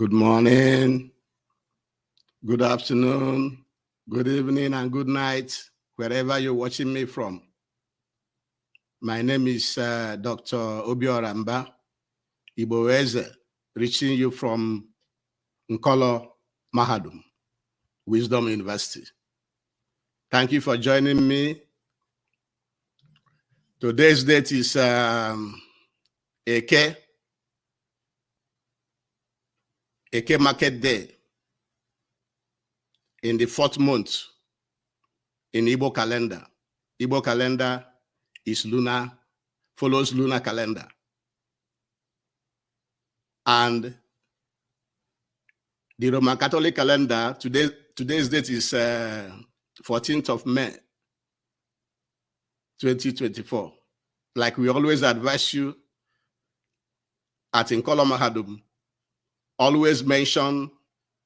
Good morning, good afternoon, good evening, and good night, wherever you're watching me from. My name is Dr. Obioramba Iboeze, reaching you from Nkolo Mahadum, Wisdom University. Thank you for joining me. Today's date is Eke Market Day in the 4th month in Igbo calendar. Igbo calendar is lunar, follows lunar calendar. And the Roman Catholic calendar, today's date is 14th of May, 2024. Like we always advise you at Nkolo Mahadum, always mention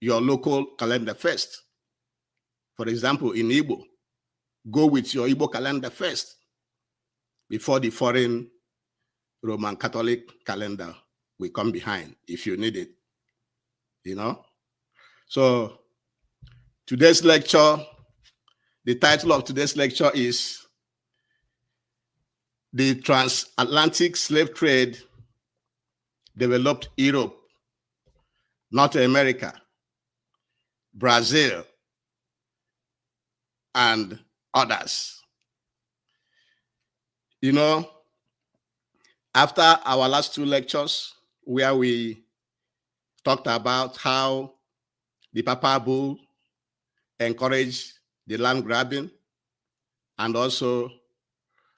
your local calendar first. For example, in Igbo, go with your Igbo calendar first before the foreign Roman Catholic calendar will come behind if you need it, you know? So today's lecture, the title of today's lecture is The Transatlantic Slave Trade Developed Europe, North America, Brazil, and others. You know, after our last 2 lectures, where we talked about how the Papal Bull encouraged the land grabbing, and also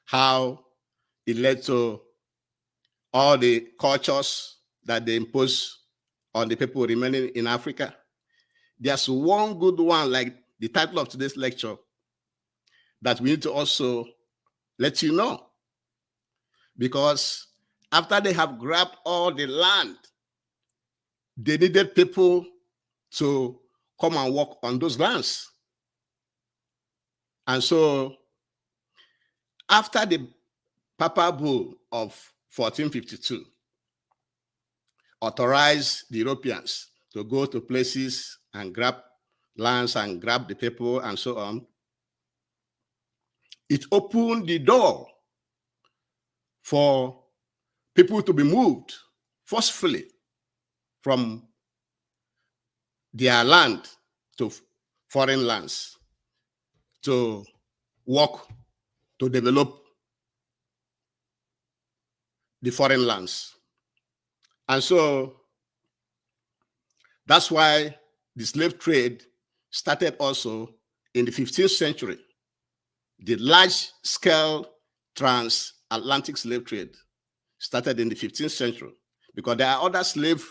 how it led to all the cultures that they impose on the people remaining in Africa. There's one good one, like the title of today's lecture, that we need to also let you know. Because after they have grabbed all the land, they needed people to come and work on those lands. And so after the Papal Bull of 1452 authorized the Europeans to go to places and grab lands and grab the people and so on, it opened the door for people to be moved forcefully from their land to foreign lands to work to develop the foreign lands. And so that's why the slave trade started also in the 15th century. The large-scale transatlantic slave trade started in the 15th century, because there are other slave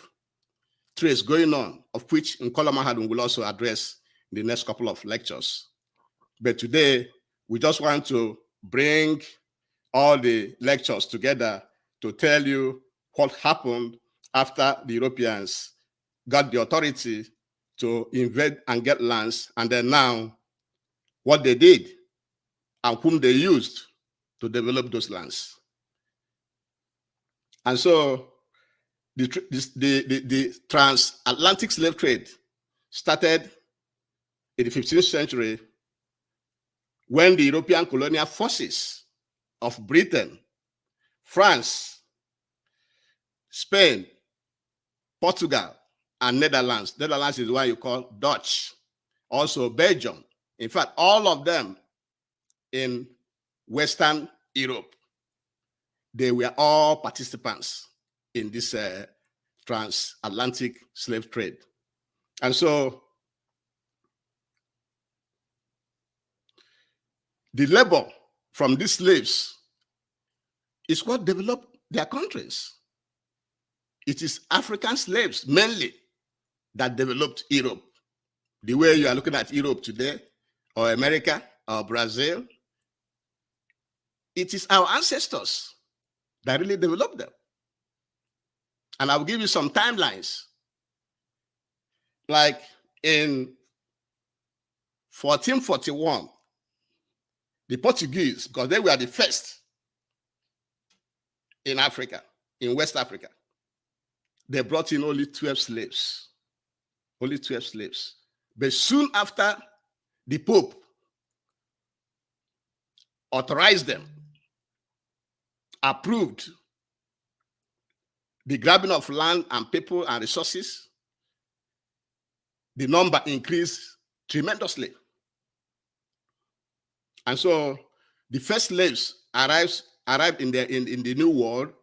trades going on, of which Nkolo Mahadum will also address in the next couple of lectures. But today, we just want to bring all the lectures together to tell you what happened after the Europeans got the authority to invade and get lands, and then now what they did and whom they used to develop those lands. And so the transatlantic slave trade started in the 15th century when the European colonial forces of Britain, France, Spain, Portugal, and Netherlands. Netherlands is what you call Dutch. Also Belgium. In fact, all of them in Western Europe, they were all participants in this transatlantic slave trade. And so the labor from these slaves is what developed their countries. It is African slaves mainly that developed Europe. The way you are looking at Europe today, or America, or Brazil, it is our ancestors that really developed them. And I'll give you some timelines. Like in 1441, the Portuguese, because they were the first in Africa, in West Africa, they brought in only 12 slaves. Only 12 slaves. But soon after, the Pope authorized them, approved the grabbing of land and people and resources. The number increased tremendously. And so the first slaves arrived in the New World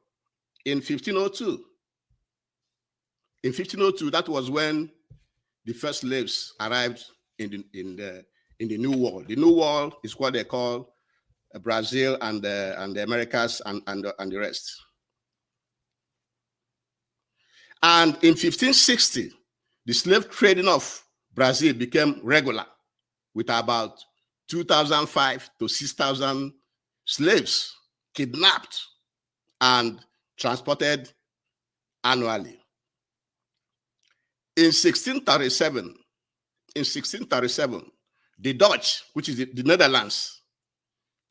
in 1502. In 1502, that was when the first slaves arrived in the New World. The New World is what they call Brazil and the Americas and the rest. And in 1560, the slave trading of Brazil became regular, with about 2,005 to 6,000 slaves kidnapped and transported annually. In 1637, the Dutch, which is the Netherlands,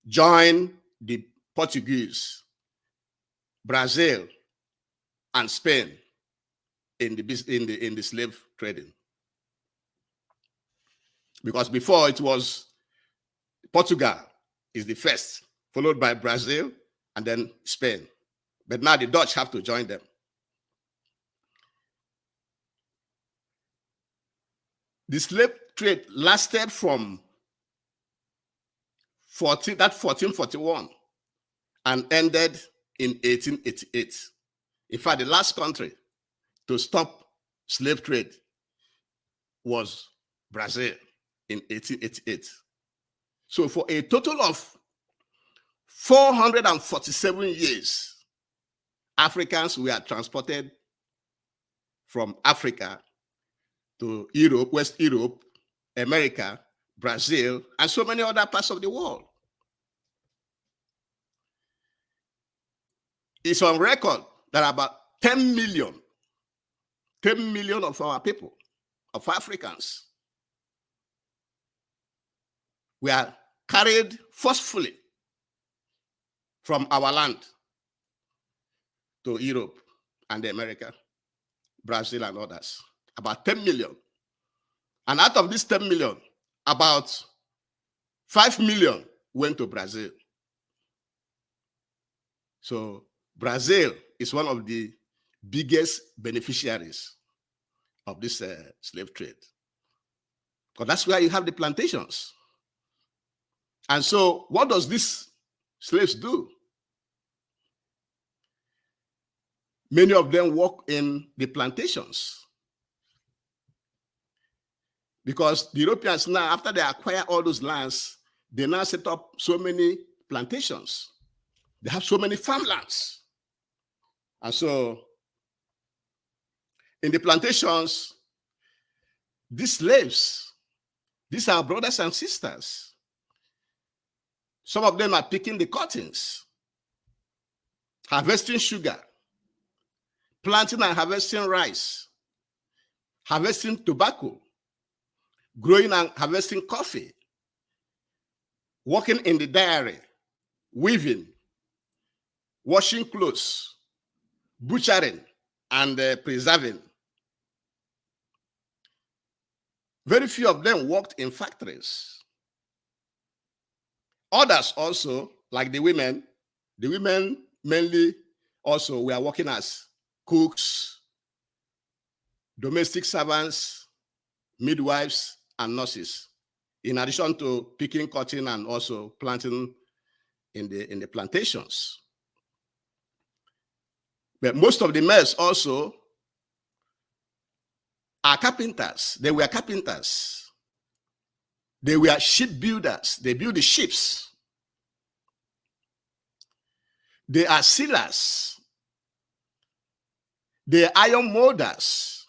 joined the Portuguese, Brazil, and Spain in the slave trading. Because before it was Portugal is the first, followed by Brazil and then Spain. But now the Dutch have to join them. The slave trade lasted from 1441 and ended in 1888. In fact, the last country to stop slave trade was Brazil in 1888. So for a total of 447 years, Africans were transported from Africa to Europe, West Europe, America, Brazil, and so many other parts of the world. It's on record that about 10 million of our people, of Africans, were carried forcefully from our land to Europe and America, Brazil, and others. About 10 million. And out of this 10 million, about 5 million went to Brazil. So Brazil is one of the biggest beneficiaries of this slave trade. Because that's where you have the plantations. And so what does these slaves do? Many of them work in the plantations. Because the Europeans now, after they acquire all those lands, they now set up so many plantations. They have so many farmlands. And so in the plantations, these slaves, these are brothers and sisters. Some of them are picking the cottons, harvesting sugar, planting and harvesting rice, harvesting tobacco, growing and harvesting coffee, working in the dairy, weaving, washing clothes, butchering, and preserving. Very few of them worked in factories. Others also, like the women mainly also were working as cooks, domestic servants, midwives, and nurses, in addition to picking cotton and also planting in the plantations. But most of the males also are carpenters. They were carpenters. They were ship builders. They build the ships. They are sealers. They are iron molders.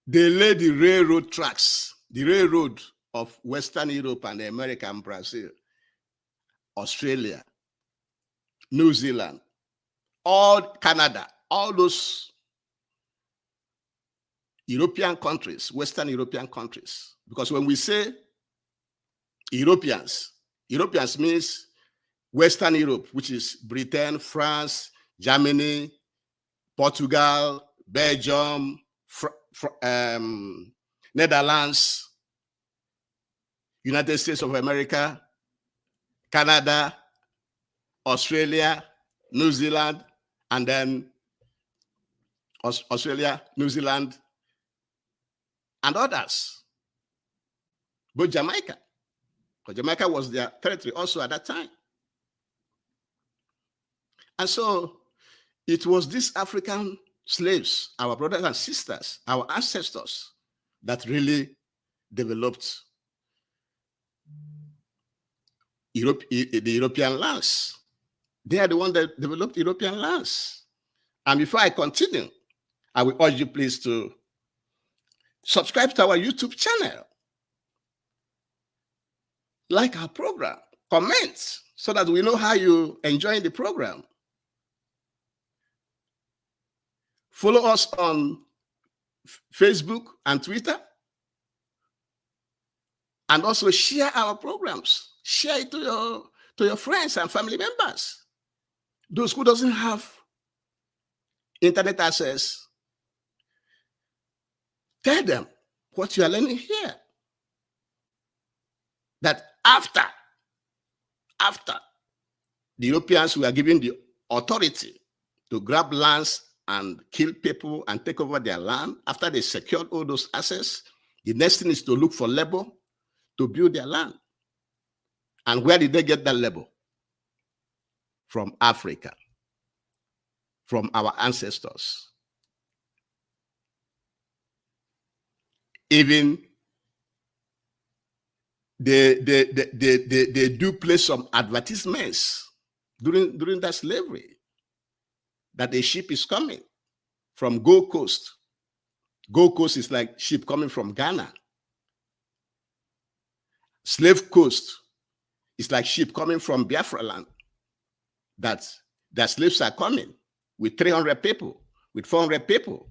They lay the railroad tracks, the railroad of Western Europe and America and Brazil, Australia, New Zealand, all Canada, all those European countries, Western European countries. Because when we say Europeans means Western Europe, which is Britain, France, Germany, Portugal, Belgium, Netherlands, United States of America, Canada, Australia, New Zealand, and then Australia, New Zealand, and others. But Jamaica, because Jamaica was their territory also at that time. And so it was these African slaves, our brothers and sisters, our ancestors, that really developed the European lands. They are the ones that developed European lands. And before I continue, I will urge you please to subscribe to our YouTube channel, like our program, comment, so that we know how you enjoy the program. Follow us on Facebook and Twitter. And also share our programs. Share it to your friends and family members. Those who doesn't have internet access, tell them what you are learning here. That after the Europeans were given the authority to grab lands and kill people and take over their land, after they secured all those assets, the next thing is to look for labor to build their land. And where did they get that labor? From Africa, from our ancestors. Even they do place some advertisements during that slavery that a ship is coming from Gold Coast. Gold Coast is like ship coming from Ghana. Slave Coast is like ship coming from Biafra land. That slaves are coming with 300 people, with 400 people,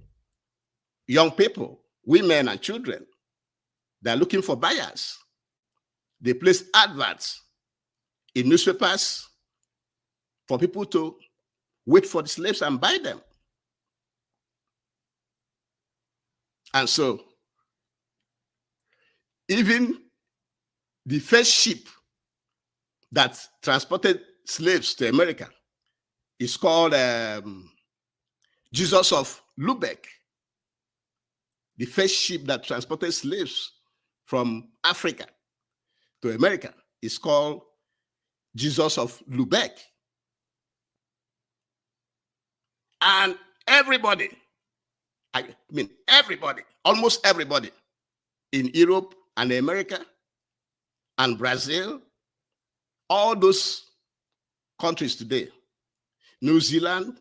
young people, women and children. They're looking for buyers. They place adverts in newspapers for people to wait for the slaves and buy them. And so, even the first ship that transported slaves to America is called Jesus of Lubeck. The first ship that transported slaves from Africa to America is called Jesus of Lubeck. And everybody, I mean everybody, almost everybody in Europe and America and Brazil, all those countries today, New Zealand,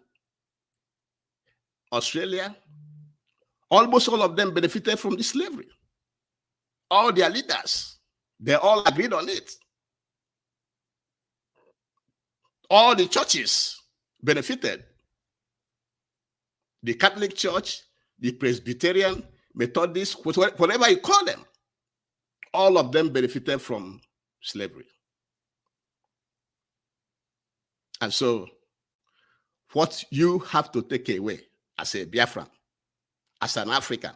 Australia, almost all of them benefited from the slavery. All their leaders, they all agreed on it. All the churches benefited. The Catholic Church, the Presbyterian, Methodist, whatever you call them, all of them benefited from slavery. And so, what you have to take away as a Biafran, as an African,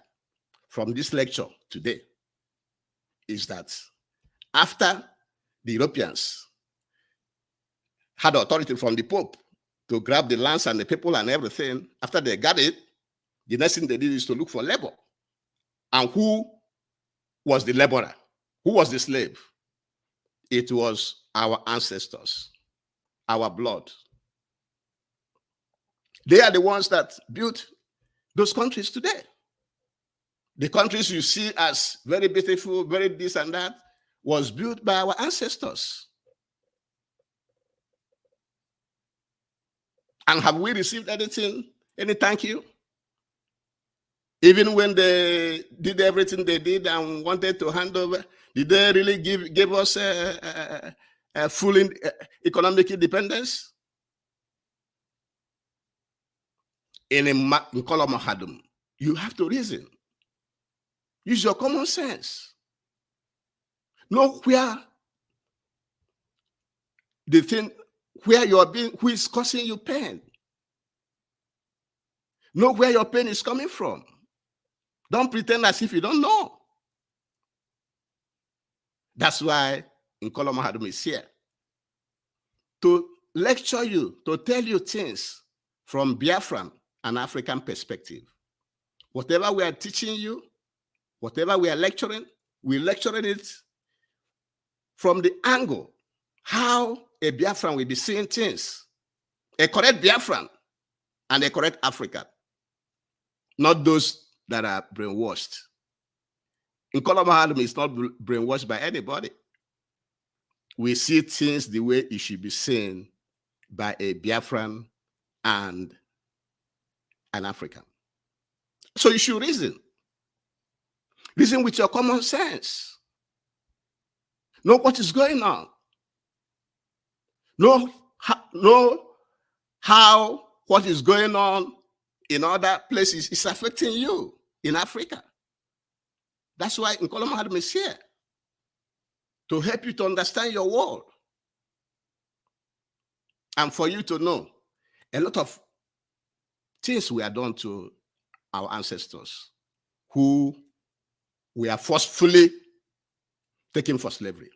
from this lecture today, is that after the Europeans had authority from the Pope to grab the lands and the people and everything, after they got it, the next thing they did is to look for labor. And who was the laborer? Who was the slave? It was our ancestors, our blood. They are the ones that built those countries today. The countries you see as very beautiful, very this and that, was built by our ancestors. And have we received anything, any thank you? Even when they did everything they did and wanted to hand over, did they really give us a full economic independence? In Kolomahadum, you have to reason. Use your common sense. Know where the thing, where you are being, who is causing you pain. Know where your pain is coming from. Don't pretend as if you don't know. That's why Nkola Mahadum is here to lecture you, to tell you things from Biafran and African perspective. Whatever we are teaching you, whatever we are lecturing, we're lecturing it from the angle how a Biafran will be seeing things. A correct Biafran and a correct African, not those that are brainwashed. Nkola Mahadum is not brainwashed by anybody. We see things the way it should be seen by a Biafran and an African. So you should reason. Reason with your common sense. Know what is going on. Know how what is going on in other places is affecting you in Africa. That's why Nkola Mahadum is here, to help you to understand your world. And for you to know a lot of things were done to our ancestors who were forcefully taken for slavery.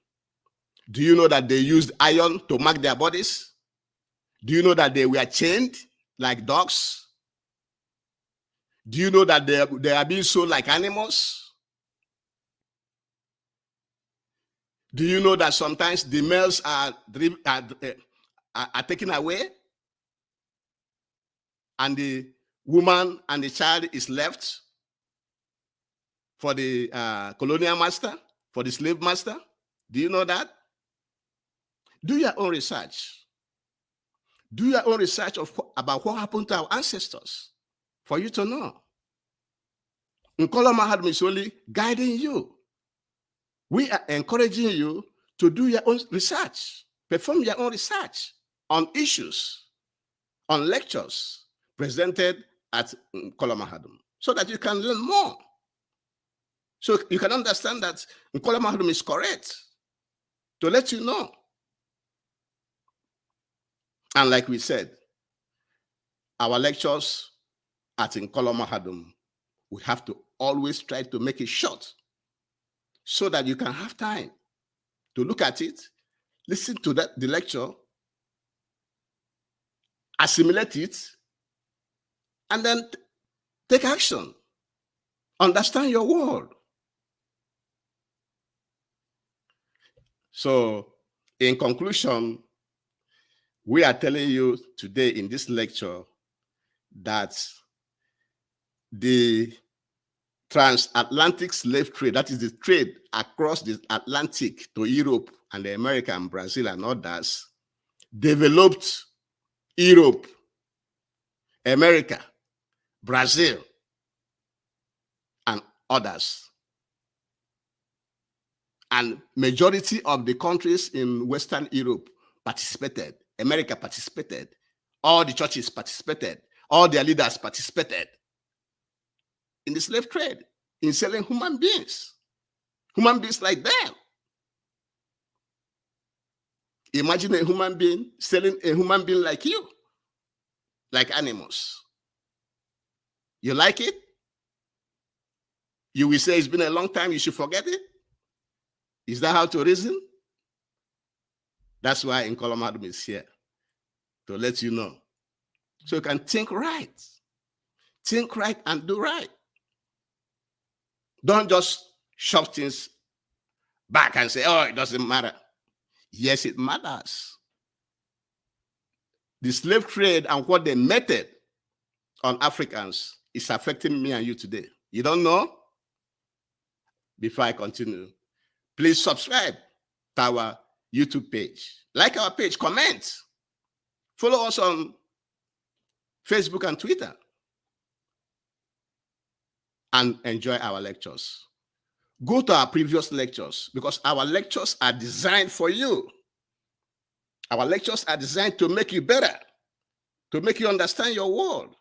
Do you know that they used iron to mark their bodies? Do you know that they were chained like dogs? Do you know that they are being sold like animals? Do you know that sometimes the males are taken away and the woman and the child is left for the colonial master, for the slave master? Do you know that? Do your own research. Do your own research about what happened to our ancestors for you to know. Nkola Mahadum is only guiding you. We are encouraging you to do your own research, perform your own research on issues, on lectures presented at Nkola Mahadum, so that you can learn more. So you can understand that Nkola Mahadum is correct, to let you know. And like we said, our lectures at Nkola Mahadum, we have to always try to make it short so that you can have time to look at it, listen to the lecture, assimilate it, and then take action. Understand your world. So, in conclusion, we are telling you today in this lecture that the transatlantic slave trade, that is the trade across the Atlantic to Europe and America and Brazil and others, developed Europe, America, Brazil, and others. And majority of the countries in Western Europe participated. America participated. All the churches participated. All their leaders participated in the slave trade, in selling human beings like them. Imagine a human being selling a human being like you, like animals. You like it? You will say it's been a long time, you should forget it? Is that how to reason? That's why Nkola Mahadum is here, to let you know. So you can think right. Think right and do right. Don't just shove things back and say, oh, it doesn't matter. Yes, it matters. The slave trade and what they meted on Africans is affecting me and you today. You don't know? Before I continue, please subscribe to our YouTube page. Like our page, comment. Follow us on Facebook and Twitter. And enjoy our lectures. Go to our previous lectures, because our lectures are designed for you. Our lectures are designed to make you better, to make you understand your world.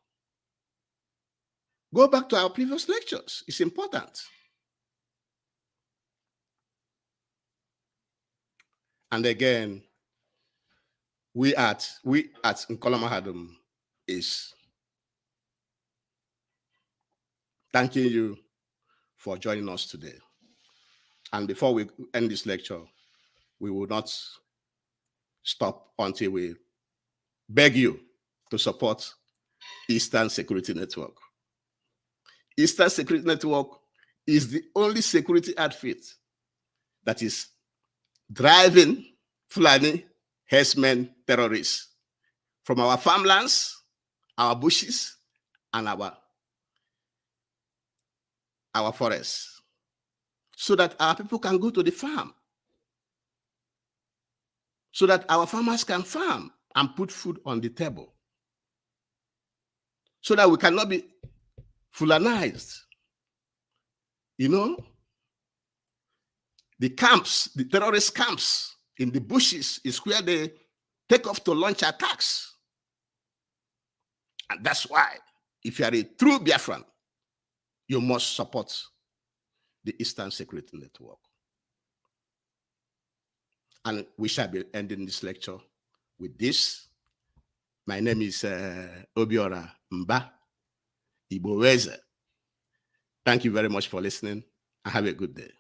Go back to our previous lectures. It's important. And again, we at Nkola Mahadum is thanking you for joining us today. And before we end this lecture, we will not stop until we beg you to support Eastern Security Network. Eastern Security Network is the only security outfit that is driving Fulani herdsmen terrorists from our farmlands, our bushes, and our forests, so that our people can go to the farm, so that our farmers can farm and put food on the table, so that we cannot be Fulanized. You know, the camps, the terrorist camps in the bushes is where they take off to launch attacks. And that's why, if you are a true Biafran, you must support the Eastern Security Network. And we shall be ending this lecture with this. My name is Obiora Mba Igboweze. Thank you very much for listening, and have a good day.